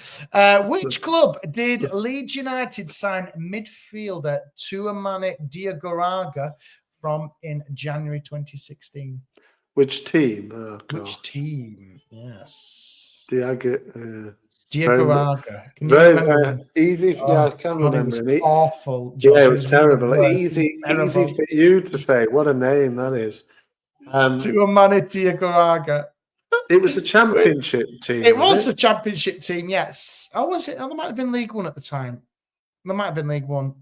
Which club did Leeds United sign midfielder Tuamane Diagoraga from in January 2016? Which team? Oh, which team? Yes. Diagoraga. Can you remember? Easy. Yeah, I can remember him. Awful. George. Yeah, it was terrible. Easy for you to say. What a name that is. Tuamane Diagoraga. It was a championship team. It was a championship team, yes. Oh, was it? Oh, there might have been League One at the time. There might have been League One.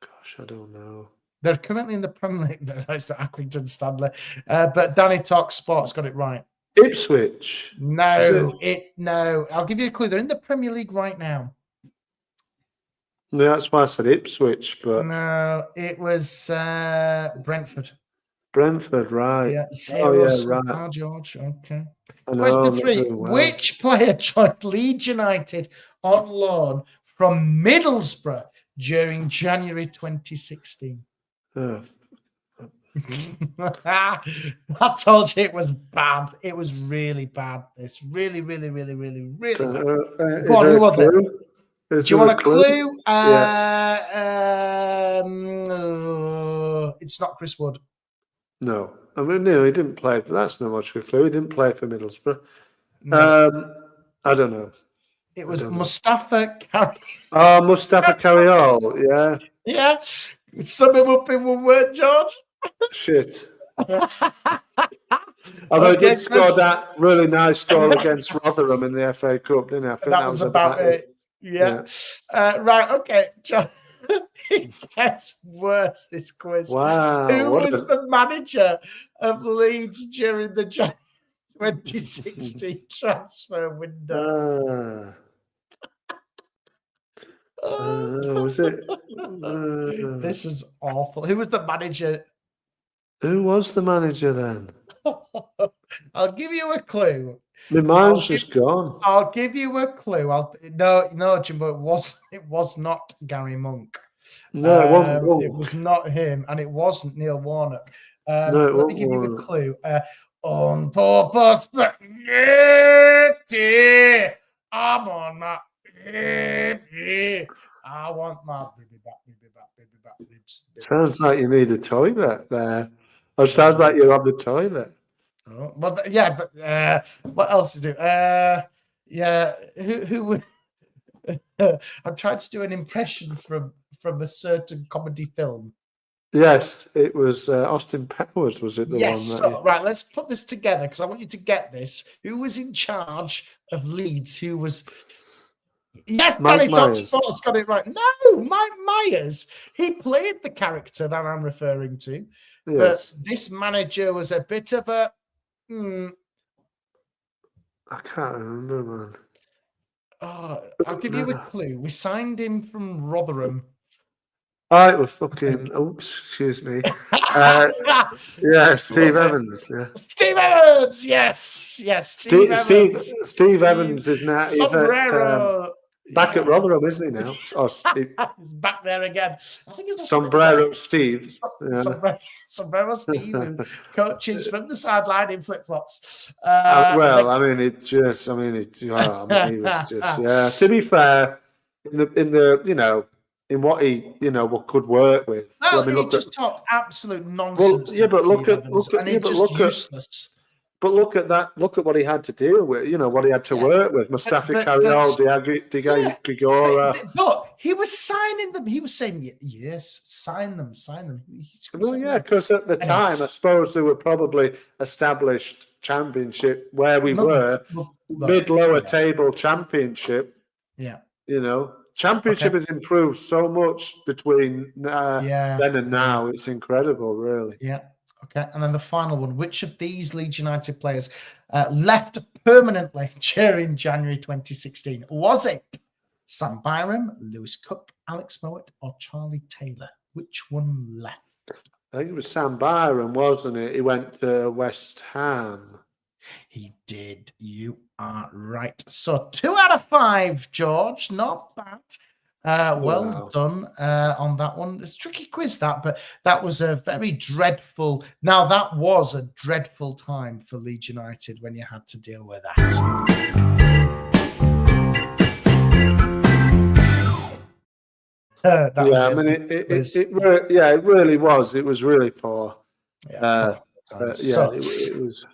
Gosh, I don't know. They're currently in the Premier League. It's Accrington Stanley. But Danny Talk Sports got it right. Ipswich. No. I'll give you a clue. They're in the Premier League right now. No, that's why I said Ipswich, but no, it was Brentford. Brentford, right? Yeah. Right. George. Okay. Question 3. Which player joined Leeds United on loan from Middlesbrough during January 2016? I told you it was bad. It was really bad. It's really bad. Go on, who was it? Do you want a clue? It's not Chris Wood. No. I mean, no, he didn't play. But that's not much of a clue. He didn't play for Middlesbrough. No. I don't know. It was Mustafa Carriol. Oh, Mustafa Carriol. Yeah. Yeah. Sum him up in one word, George. Shit. Although he did score that really nice goal against Rotherham in the FA Cup, didn't he? I think that was about it. Yeah. Right. Okay, John. It gets worse, this quiz. Wow. Who was the manager of Leeds during the 2016 transfer window? Was it? This was awful. Who was the manager? Who was the manager then? I'll give you a clue. My mind's just gone. I'll give you a clue. No, Jimbo. It was not Gary Monk. No, it wasn't. It was not him, and it wasn't Neil Warnock. No, let me give you a clue. On purpose, I'm on my baby. I want my baby back. Sounds like you need a toilet there. Or sounds like you're on the toilet. Oh, well, yeah, but what else is it? Yeah, who would? I'm trying to do an impression from a certain comedy film. Yes, it was Austin Powers, was it the Yes. one? So, right, let's put this together because I want you to get this. Who was in charge of Leeds? Who was... Yes, Mike Danny Top Myers. Sports got it right. No, Mike Myers. He played the character that I'm referring to. But Yes. this manager was a bit of a... I can't remember, man. I'll give you a clue. We signed him from Rotherham. Oh, it was fucking... Oops, excuse me. Yeah, Steve Evans. Yeah. Steve Evans, yes. Steve Evans. Steve Evans is now... Sombrero. Back at Rotherham, isn't he now? Oh, He's back there again. I think he's Sombrero Steve. Sombrero Steve, who coaches from the sideline in flip flops. He was just, yeah. To be fair, in what he, what could work with. No, he just talked absolute nonsense. Well, yeah, but look at useless. But look at that. Look at what he had to deal with. What he had to work with. Mustafi Carriol, Digora. But he was signing them. He was saying, "Yes, sign them." Well, yeah, because at the time, I suppose they were probably established championship where we were mid-lower table championship. Yeah, championship has improved so much between then and now. It's incredible, really. Yeah. Okay, and then the final one. Which of these Leeds United players left permanently during January 2016? Was it Sam Byram, Lewis Cook, Alex Mowat, or Charlie Taylor? Which one left? I think it was Sam Byram, wasn't it? He went to West Ham. He did. You are right. So 2 out of 5, George. Not bad. Well done on that one. It's a tricky quiz, but that was a very dreadful... Now, that was a dreadful time for Leeds United when you had to deal with that. It really was. It was really poor. It was...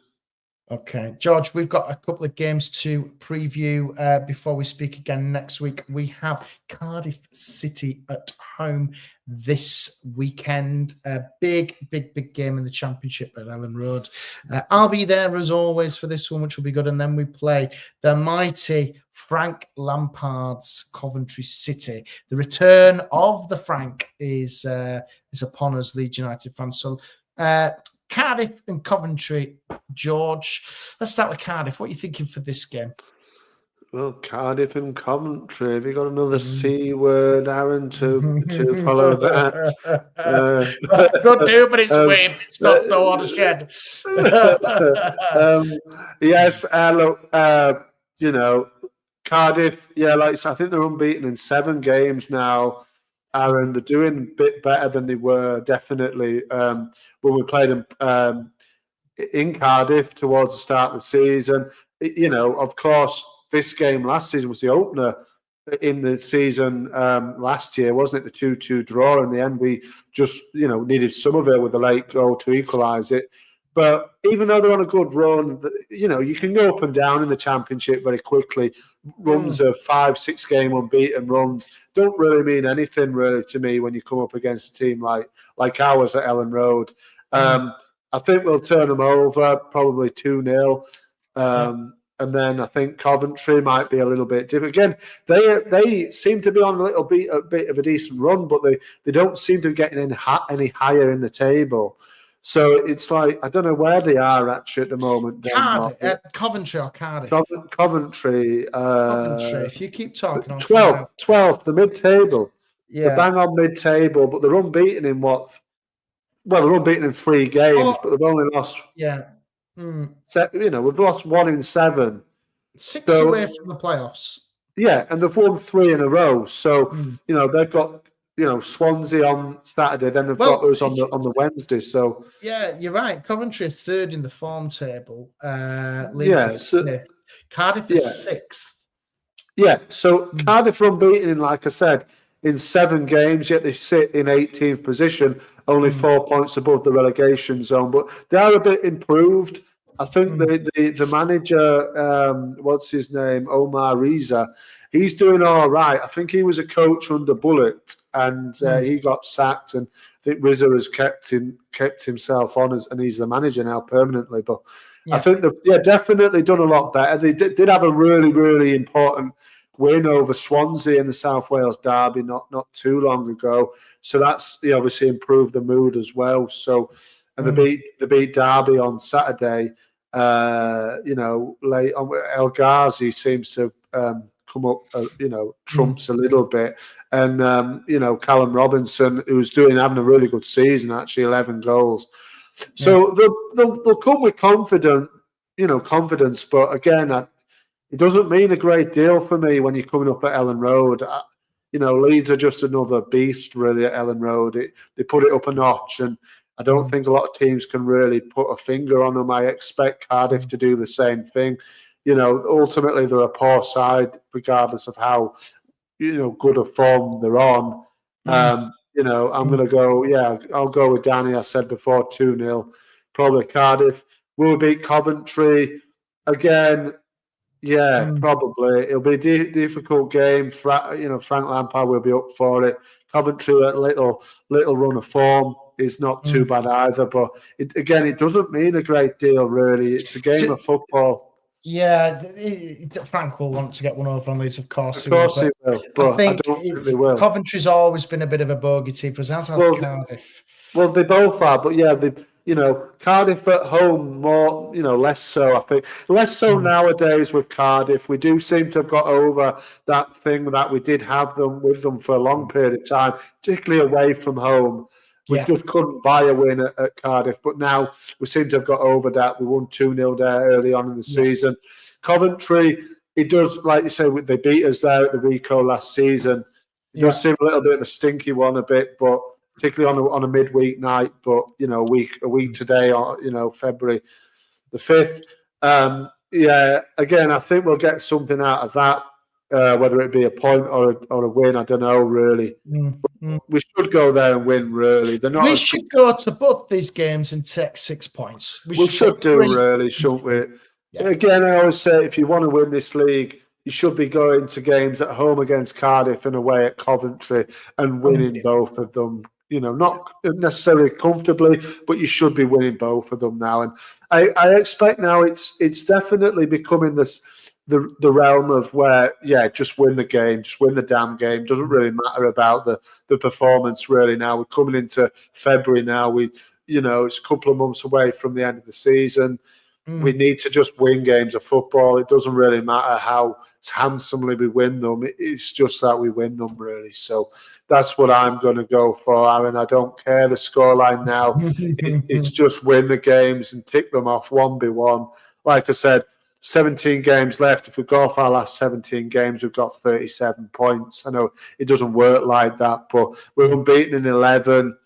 Okay, George, we've got a couple of games to preview before we speak again next week. We have Cardiff City at home this weekend. A big game in the Championship at Elland Road. I'll be there as always for this one, which will be good. And then we play the mighty Frank Lampard's Coventry City. The return of the Frank is upon us, Leeds United fans. So, Cardiff and Coventry, George. Let's start with Cardiff. What are you thinking for this game? Well, Cardiff and Coventry. Have you got another C word, Arron, to follow that? Could do, but it's way. It's not the watershed. Yes, look, Cardiff. Yeah, like I think they're unbeaten in 7 games now. Arron, they're doing a bit better than they were definitely when we played them in Cardiff towards the start of the season. Of course, this game last season was the opener in the season last year, wasn't it? The 2-2 draw. In the end, we just needed Somerville with a late goal to equalise it. But even though they're on a good run, you can go up and down in the Championship very quickly. Runs of 5-6 game unbeaten runs don't really mean anything really to me when you come up against a team like ours at Elland Road. I think we'll turn them over, probably 2-0. And then I think Coventry might be a little bit different. Again, they seem to be on a bit of a decent run, but they don't seem to be getting any higher in the table. So it's like, I don't know where they are actually at the moment. Coventry or Cardiff? Coventry. Coventry, if you keep talking. 12th, the mid-table. Yeah. They're bang on mid-table, but they're unbeaten in they're unbeaten in 3 games, but they've only lost... Yeah. We've lost 1 in 7. 6 away from the playoffs. Yeah, and they've won 3 in a row. So, they've got... Swansea on Saturday, then they've got us on the Wednesday. So yeah, you're right. Coventry are 3rd in the form table. Cardiff is 6th. Yeah, so Cardiff are unbeaten, like I said, in 7 games, yet they sit in 18th position, only 4 points above the relegation zone. But they are a bit improved. I think the manager, what's his name, Omar Reza, he's doing all right. I think he was a coach under Bullet, and he got sacked, and think Rizzo has kept himself on and he's the manager now permanently. But I think definitely done a lot better. They did have a really, really important win over Swansea in the South Wales derby not too long ago. So that's obviously improved the mood as well. So and they beat Derby on Saturday. Late on, El Ghazi seems to come up, trumps a little bit, and Callum Robinson, who's having a really good season, actually 11 goals. So they'll come with confidence. But again, it doesn't mean a great deal for me when you're coming up at Elland Road. Leeds are just another beast, really, at Elland Road. They put it up a notch, and I don't think a lot of teams can really put a finger on them. I expect Cardiff to do the same thing. Ultimately, they're a poor side, regardless of how, good a form they're on. I'm going to go, I'll go with Danny. I said before, 2-0. Probably Cardiff. Will beat Coventry. Again, probably. It'll be a difficult game. Frank Lampard will be up for it. Coventry, a little run of form is not too bad either. But it doesn't mean a great deal, really. It's a game of football. Yeah, Frank will want to get one over on Leeds, of course. Of course he will, but I don't think they will. Coventry's always been a bit of a bogey team for us, as has Cardiff. Well, they both are, but Cardiff at home more, less so. I think less so nowadays with Cardiff. We do seem to have got over that thing that we did have them with them for a long period of time, particularly away from home. We just couldn't buy a win at Cardiff, but now we seem to have got over that. We won 2-0 there early on in the season. Coventry, it does, like you say, they beat us there at the Rico last season. It does seem a little bit of a stinky one, but particularly on a midweek night. But a week today, February the 5th. Again, I think we'll get something out of that. Whether it be a point or a win, I don't know really. We should go there and win. Really, we should go to both these games and take 6 points. We should do really, shouldn't we? Yeah. Again, I always say if you want to win this league, you should be going to games at home against Cardiff and away at Coventry and winning both of them. Not necessarily comfortably, but you should be winning both of them now. And I expect now it's definitely becoming the realm of where, just win the game, just win the damn game. Doesn't really matter about the performance really now. We're coming into February now. It's a couple of months away from the end of the season. We need to just win games of football. It doesn't really matter how handsomely we win them. It's just that we win them really. So that's what I'm going to go for, Aaron. I don't care the scoreline now. It's just win the games and tick them off one by one. Like I said, 17 games left. If we go off our last 17 games, we've got 37 points. I know it doesn't work like that, but we're unbeaten in 11.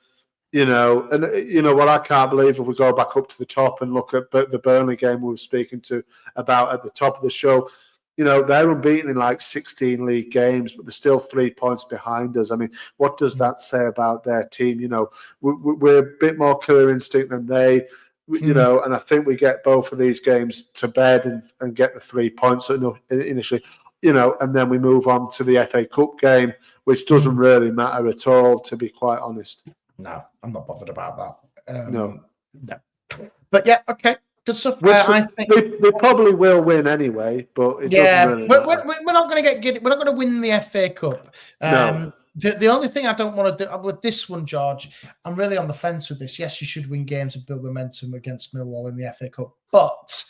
What I can't believe, if we go back up to the top and look at the Burnley game we were speaking to about at the top of the show, they're unbeaten in like 16 league games, but they're still 3 points behind us. I mean, what does that say about their team? We're a bit more killer instinct than they. And I think we get both of these games to bed and get the 3 points initially, and then we move on to the FA Cup game, which doesn't really matter at all, to be quite honest. No, I'm not bothered about that. No. But okay, good stuff. I think they probably will win anyway, but it doesn't really matter. We're not going to we're not going to win the FA Cup. No. The only thing I don't want to do with this one, George, I'm really on the fence with this. Yes, you should win games and build momentum against Millwall in the FA Cup, but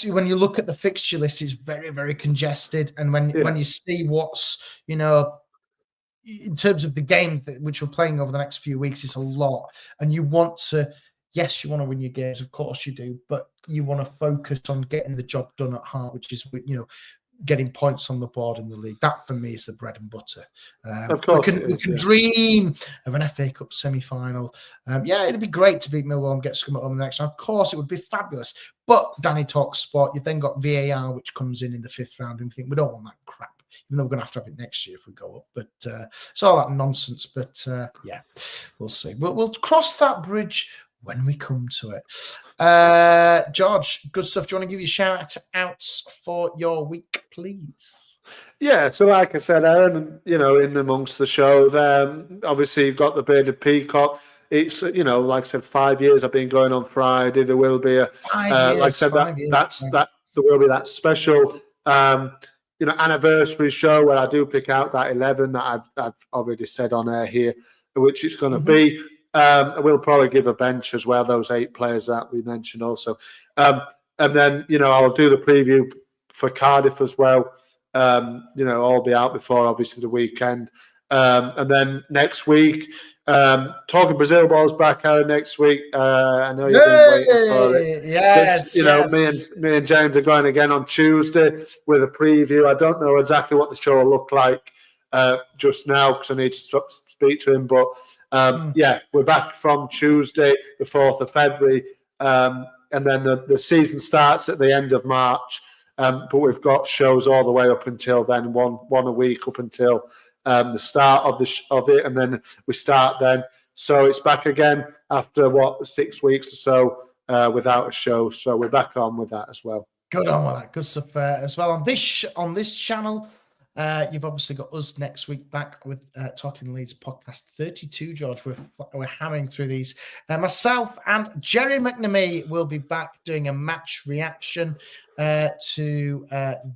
when you look at the fixture list, it's very, very congested, and when you see what's in terms of the games which we're playing over the next few weeks, it's a lot, and you want to. Yes, you want to win your games, of course you do, but you want to focus on getting the job done at heart, which is getting points on the board in the league. That for me is the bread and butter. Of course, we can dream of an FA Cup semi-final. It'd be great to beat Millwall and get Scum at home the next round. Of course, it would be fabulous. But Danny talks sport. You've then got VAR, which comes in the 5th round, and you think we don't want that crap. Even though we're going to have it next year if we go up. But it's all that nonsense. But we'll see. We'll cross that bridge when we come to it. George, good stuff. Do you want to give your shout outs for your week, please? Yeah, so like I said, Aaron, in amongst the show there, obviously you've got the Bearded Peacock. It's, like I said, 5 years I've been going on Friday. There will be a, 5 years, like I said, 5 years. that there will be that special, anniversary show where I do pick out that 11 that I've already said on air here, which it's going to be. I will probably give a bench as well, those 8 players that we mentioned also. And then, I'll do the preview for Cardiff as well. All be out before obviously the weekend. And then next week, talking Brazil balls back out next week. I know you've been waiting for it. Yes, me and James are going again on Tuesday with a preview. I don't know exactly what the show will look like just now because I need to speak to him. But yeah, we're back from Tuesday, the 4th of February. And then the season starts at the end of March. But we've got shows all the way up until then, one a week up until the start of it, and then we start then. So it's back again after 6 weeks or so without a show. So we're back on with that as well. Good on with that. Good stuff as well on this channel. You've obviously got us next week back with Talking Leeds podcast 32, George. We're hammering through these. Myself and Jerry McNamee will be back doing a match reaction to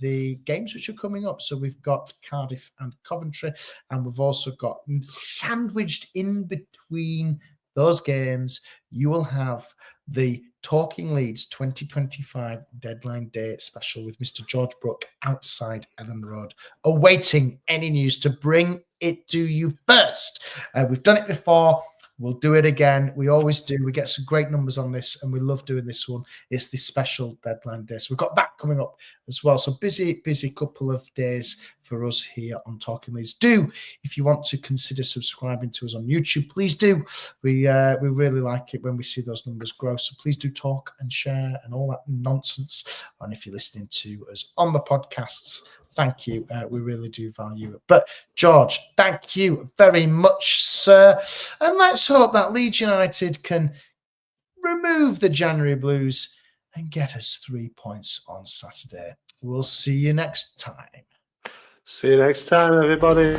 the games which are coming up. So we've got Cardiff and Coventry, and we've also got sandwiched in between those games, you will have the Talking Leeds 2025 Deadline Day special with Mr. George Brook outside Elland Road, awaiting any news to bring it to you first. We've done it before. We'll do it again. We always do. We get some great numbers on this, and we love doing this one. It's the special Deadline Day. So we've got that coming up as well. So busy couple of days for us here on Talking Leeds. If you want to consider subscribing to us on YouTube, please do. We really like it when we see those numbers grow. So please do talk and share and all that nonsense. And if you're listening to us on the podcasts, thank you. We really do value it. But George, thank you very much, sir. And let's hope that Leeds United can remove the January blues and get us 3 points on Saturday. We'll see you next time. See you next time, everybody.